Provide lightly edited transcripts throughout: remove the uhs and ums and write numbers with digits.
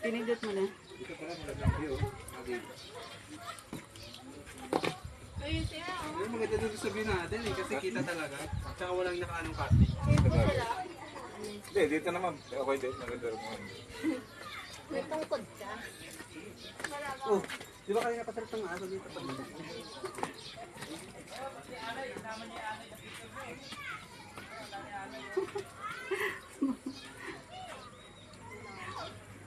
Pinindot mo na. Ito pala, magandang view. Ayun siya, oh. Yung maganda dito sabihin natin eh, kasi kita talaga. Tsaka walang nakaanong cutting. Hindi, dito naman. Okay din. Maganda rin naman. May tungkod ka. Oh, di ba kayo napasarap ng aso dito?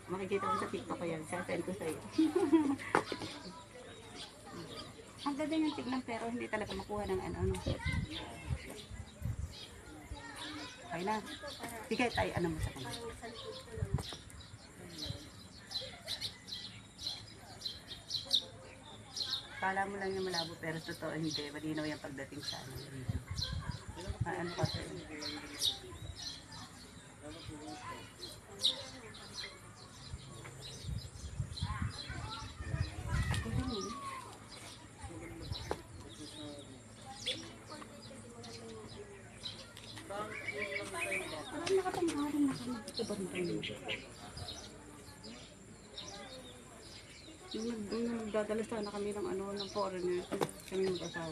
Makikita mo sa TikTok ko yan. Sasend ko sa'yo. Ang ganda yung tignan pero hindi talaga makuha ng ano. Okay na. Bigay tayo ano mo sa kanya. Kala mo lang yung malabo pero totoo hindi. Malinaw yung pagdating sa ano. Ano kasi. Parang nakapang-aral na kami. Diba na kami? Nung nagdadala sana kami ng ano, ng foreigner, kami mag-asawa.